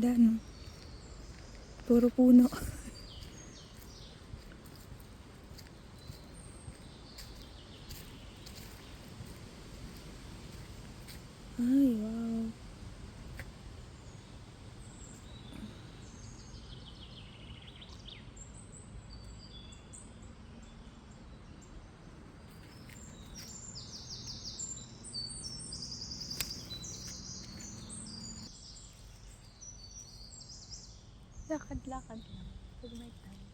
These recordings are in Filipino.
Ganda, no? Puro puno. Ay, wow. Lakad-lakad lang pag may time.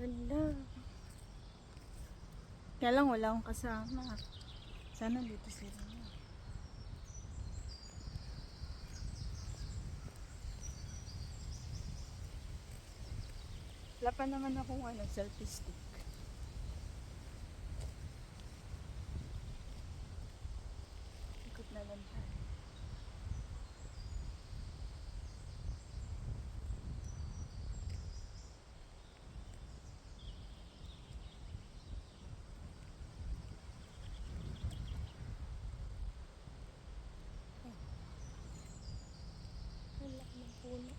Ganda. Kaya lang wala akong kasama. Sana dito sila. Wala pa naman akong selfie stick. Ikot na lang tayo. Wala ng puno.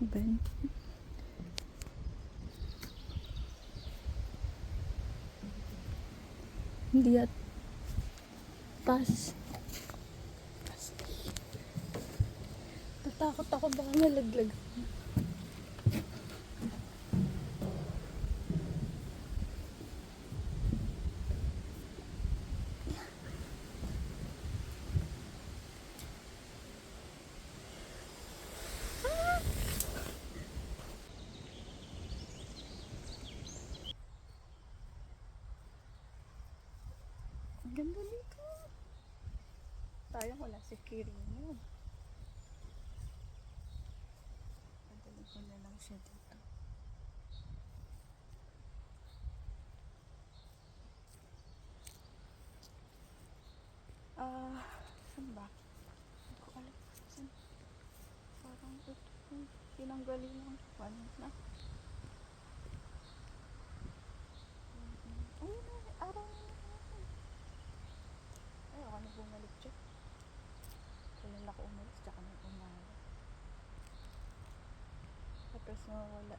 Ben. Hindi at pas. Tatakot ako baka malaglag. Ang ganda dito. Sayang wala si Kirino. Padalhin ko na lang siya dito. Saan ba? Hindi ko alam. Saan? Parang ito. Tinanggalin ng ano na. Ayun na. Araw na naman. Ay, ako na bumalik siya. Kailan ako umalis, tsaka na umala. Tapos nawawala.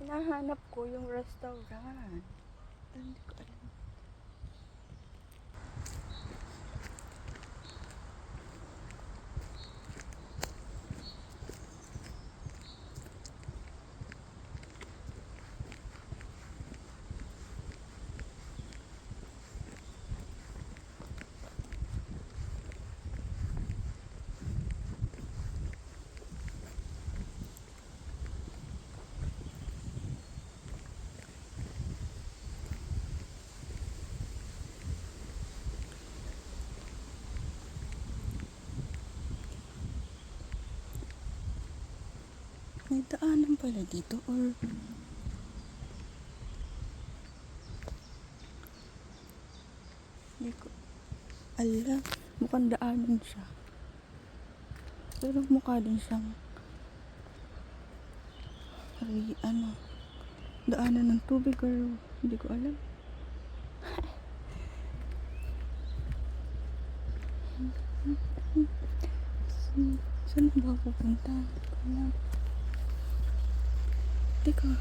Hinahanap ko yung restaurant. Hindi ko alam. May daanan pala dito or hindi ko alam. Mukhang daanan siya. Pero mukha din siyang daanan ng tubig or hindi ko alam. Saan ba pupunta? Teka,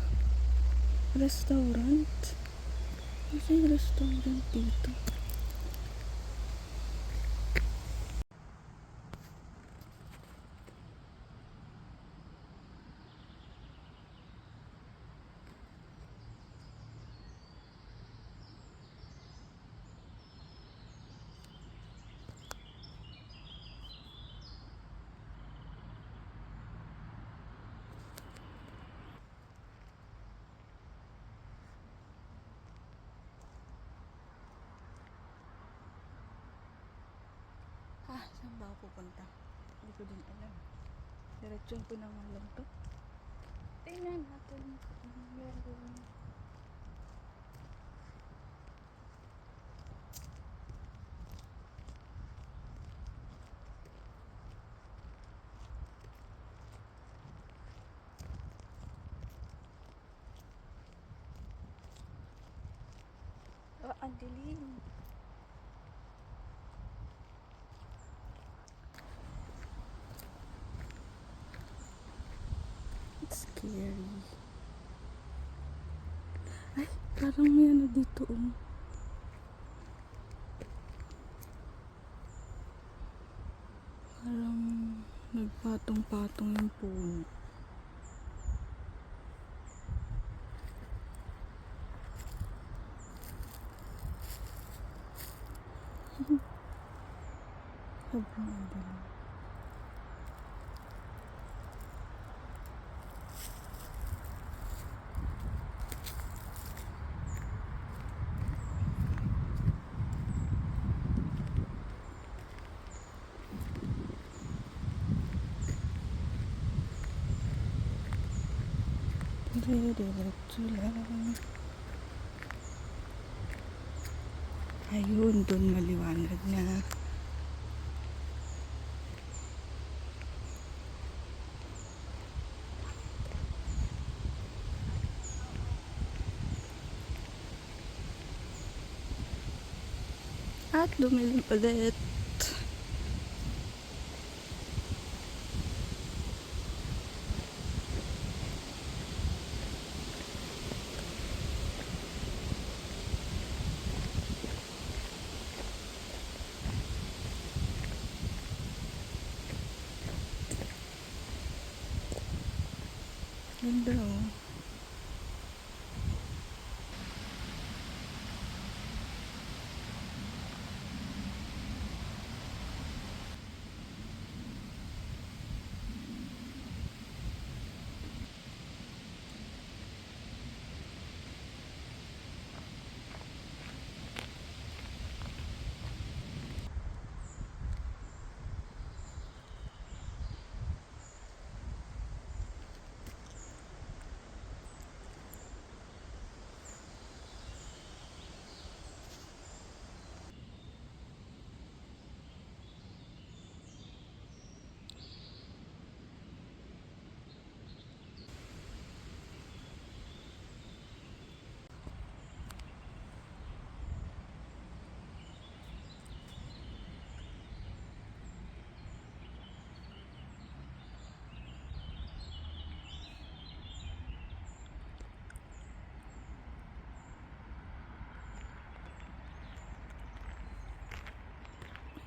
restaurant? Kasi yung restaurant dito. Saan ba ako pupunta? Hindi ko din alam. Diretsyon ko na nga lang to. Tingnan natin kung meron. Ang dilim. It's scary. Ay, parang may ano dito Parang nagpatong-patong yung puno. Sobrang dilim. Diretso lang. Ayun, doon maliwanag na. At lumilim ulit. Ganda oh.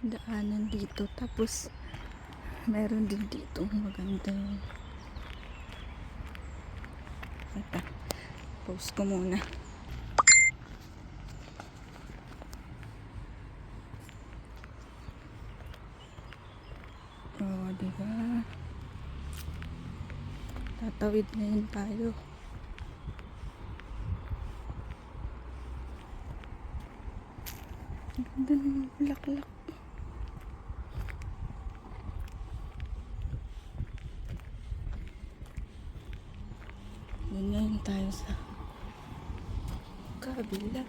Daanan dito, tapos meron din dito maganda. Ito, post ko muna. Oh, diba? Tatawid na yun tayo. Ang ganda ng bulaklak. Ngayon tayo sa kabila.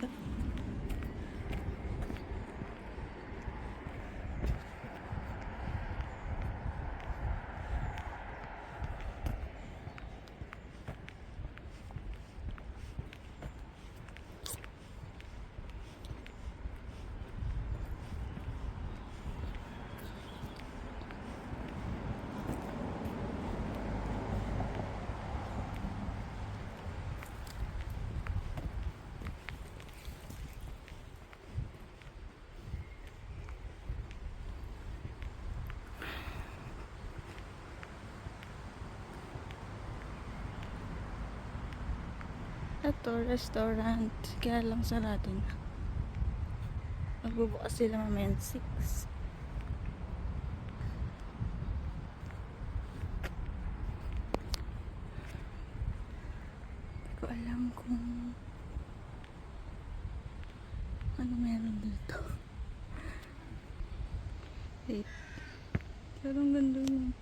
Ito, restaurant. Kaya lang sarado na. Magbubukas sila mamaya 6. Hindi ko alam kung ano meron dito. Wait. Parang ganda yun.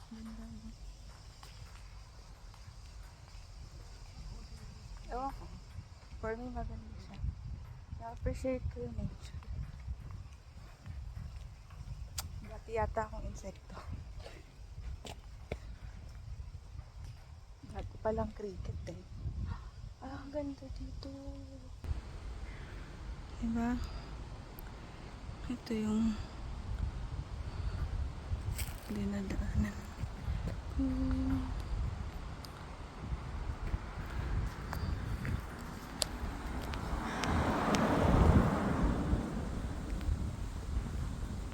Ganda mo. Ewan ko. For me, maganda siya. Na-appreciate ko yung nature. Dati yata akong insekto. Dati palang cricket eh. Ah, ang ganda dito. Diba? Ito yung dinadaanan.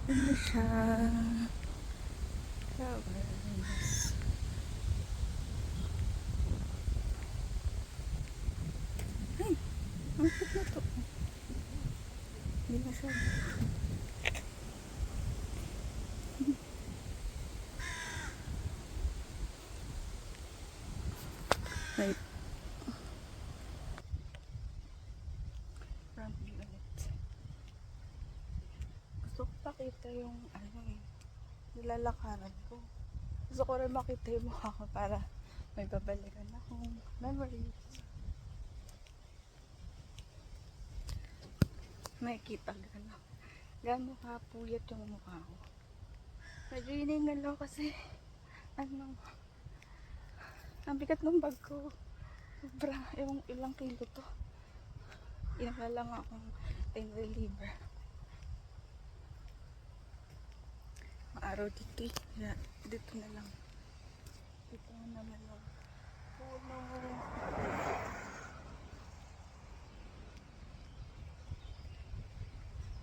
Ano siya? Flowers. Ay! Ang cute na to. Hindi na siya. Right. Front view ulit. Gusto ko pakita yung ano eh, nilalakaran ko. Gusto ko rin makita yung mukha ko para may babalikan akong memories. Nakikita gano'n. Gano'n kapuyat yung mukha ko. Medyo hiningal ako kasi ano, ang bigat ng bag ko. Sobra, ilang kilo to. Inala lang akong pain reliever. Maaraw dito eh. Kaya dito na lang. Dito na naman yung puno.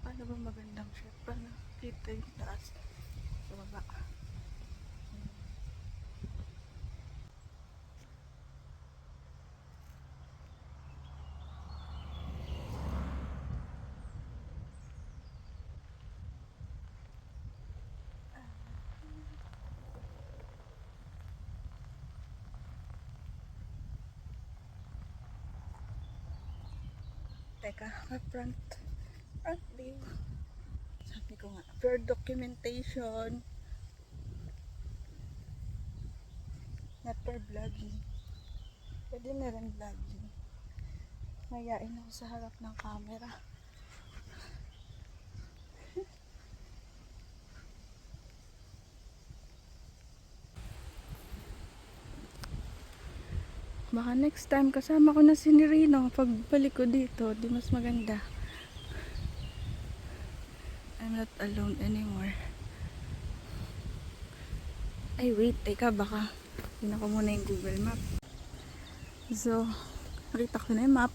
Paano ba magandang shot? Paano kita yung taas sa baba? Teka, front view. Sabi ko nga, for documentation, not for vlogging. Pwede na rin vlogging. Mayain ako sa harap ng camera. Baka next time kasama ko na si Nirino. Pagbalik ko dito, di mas maganda. I'm not alone anymore. Ay wait, teka baka yun ako muna yung Google Map. So, nakita ko na yung map.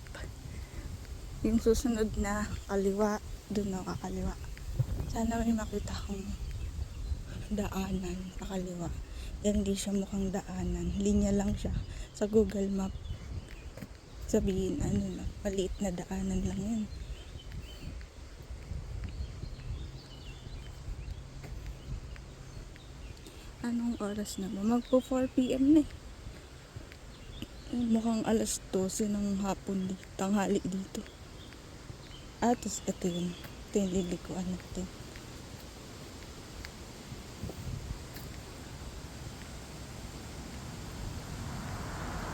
Yung susunod na kaliwa, dun ako kakaliwa. Sana may makita akong daanan pakaliwa. Hindi siya mukhang daanan. Linya lang siya. Sa Google Map. Sabihin, ano na, maliit na daanan lang yun. Anong oras na ba? Magpo 4 PM na eh. Mukhang alas 12 ng hapon tanghali dito. Tapos ito yun. Ito yung lilikuan natin.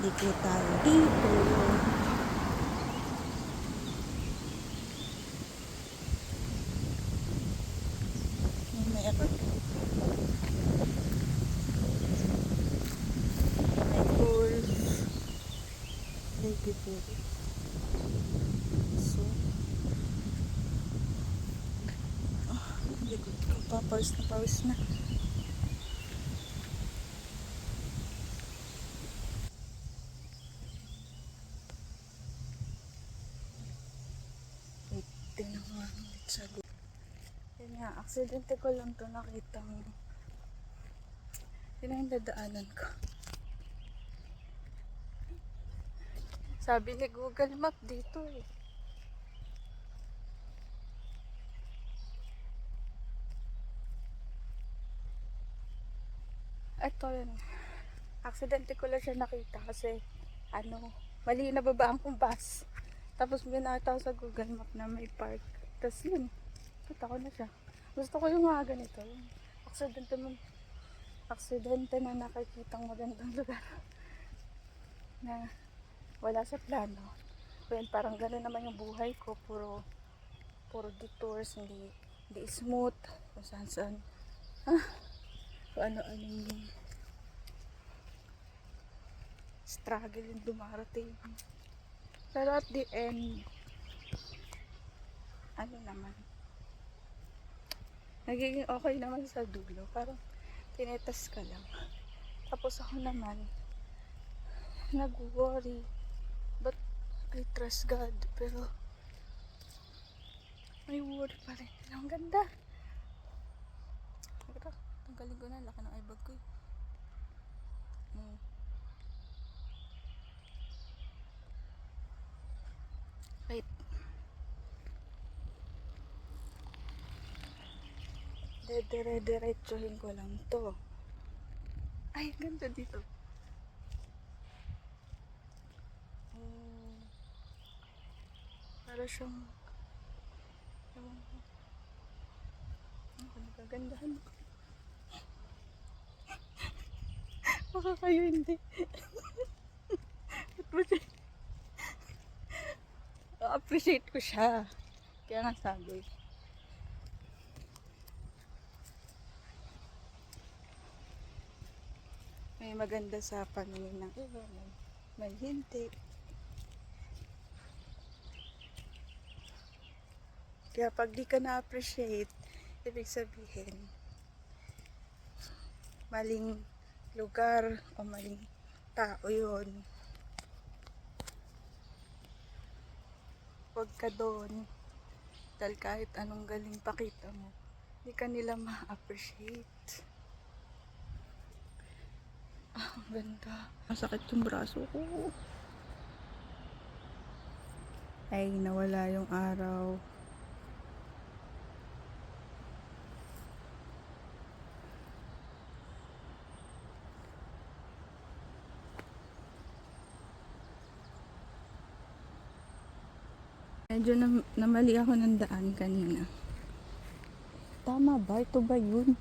Liko tayo dito. May ako. May pool. Baby pool. So, likod ko pa. Pause na. Tingnan ko nga ulit sa Google. Yan nga, aksidente ko lang to nakita mo. Yun ang dadaanan ko. Sabi ni Google Map dito eh. Ito yun. Aksidente ko lang siya nakita kasi mali na babaan kong bus. Tapos binata ko sa Google Map na may park. Tapos yun, kita ko na siya. Gusto ko yung mga ganito. Yung aksidente na nakikitang magandang lugar na wala sa plano. Well, parang gano'n naman yung buhay ko. Puro detours, hindi smooth. Kung saan. Kung ano-anong struggle yung dumarating. Pero at the end, nagiging okay naman sa dulo. Parang tinetas ka lang. Tapos ako naman, nag-worry. But I trust God. Pero may worry pa rin. Ang ganda. Tanggalin ko na. Laki ng eyebag ko. Wait. Diretsuhin ko lang to. Ay, ganda dito. Para siyang nagagandahan ko. Baka kayo hindi. Appreciate ko siya. Kaya nga sabi. May maganda sa paningin ng iba. May hindi. Kaya pag di ka na-appreciate, ibig sabihin, maling lugar o maling tao yun. Huwag ka doon. Dahil kahit anong galing pakita mo, di ka nila ma-appreciate. Ang ganda. Masakit yung braso ko. Ay, nawala yung araw. Medyo namali ako ng daan kanina. Tama ba? Ito ba yun?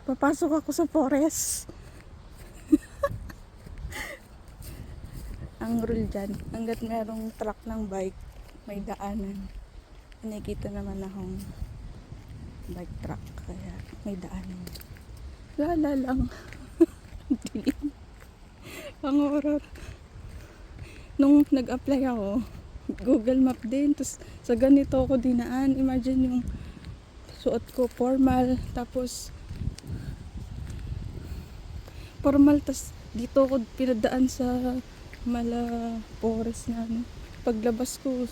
Papasok ako sa forest. Ang rule dyan, hanggat merong truck ng bike, may daanan. Nakikita naman akong bike truck, kaya may daanan. Lala lang. Dilim. Ang horror. Nung nag-apply ako, Google Map din, tapos sa ganito ako dinaan. Imagine yung suot ko formal, tapos dito ako pinadaan sa mala forest na paglabas ko,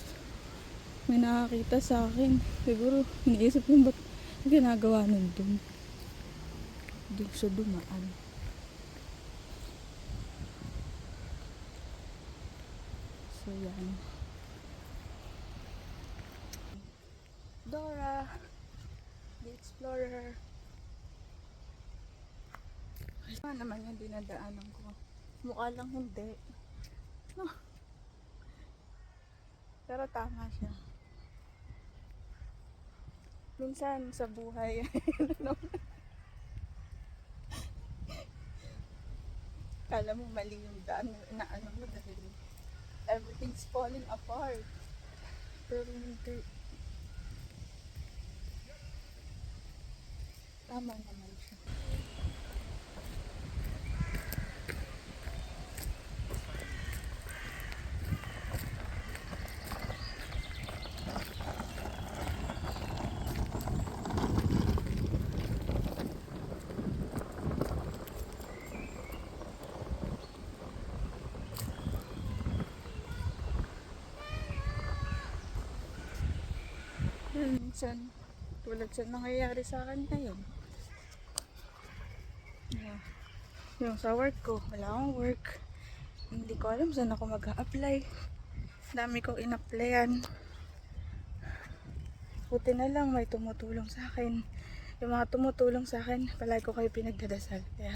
may nakakita sa akin. Siguro iniisip ko, ba't ginagawa nun dun? Doon siya dumaan. So yan. Dora the Explorer. Ano naman yung dinadaanan ko? Mukha lang hindi. No. Pero tama siya. Minsan sa buhay, kala mo mali yung daan na mo dahil everything's falling apart. Pero hindi. Tama naman siya. Minsan, tulad sa nangyayari sa akin ngayon. Yung sa work ko, wala akong work. Hindi ko alam saan ako mag-a-apply. Dami kong in-applyan. Buti na lang may tumutulong sa akin. Yung mga tumutulong sa akin, palagi ko kayo pinagdadasal. Kaya,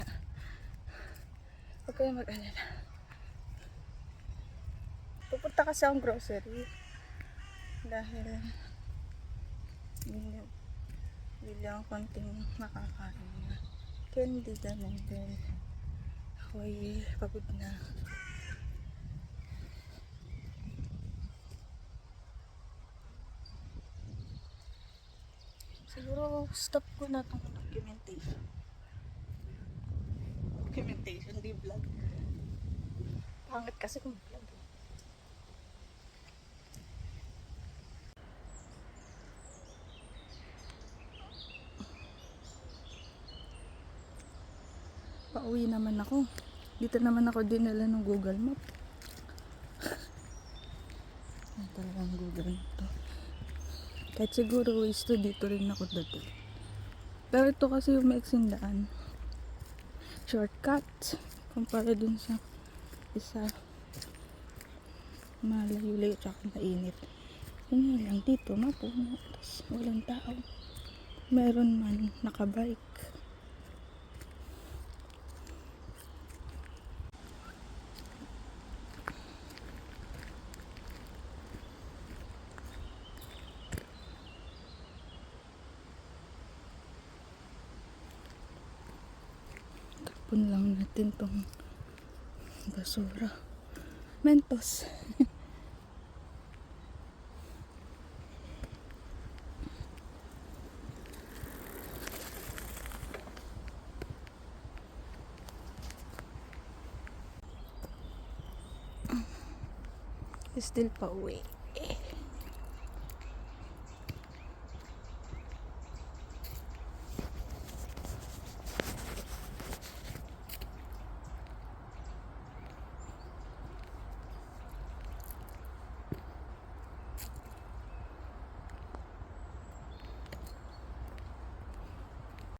huwag kayo mag-alala. Pupunta kasi akong grocery. Dahil, bili ang konting makakain na. Candy, ganun din. Ako ay pagod na. Siguro, stop ko na itong documentation. Documentation, di vlog. Pangit kasi kung vlog. Pauwi naman ako. Dito naman ako dinala ng Google Map. Ay, talagang Google Map to. Kahit siguro ways to, dito rin ako dati. Pero ito kasi yung maiksing daan. Shortcut. Kumpara dun sa isa. Malayo-layo tsaka mainit. Yun nga lang dito, mapuno. Tapos walang tao. Meron man nakabike. Tapon lang natin tong basura. Mentos. Still pa uwi.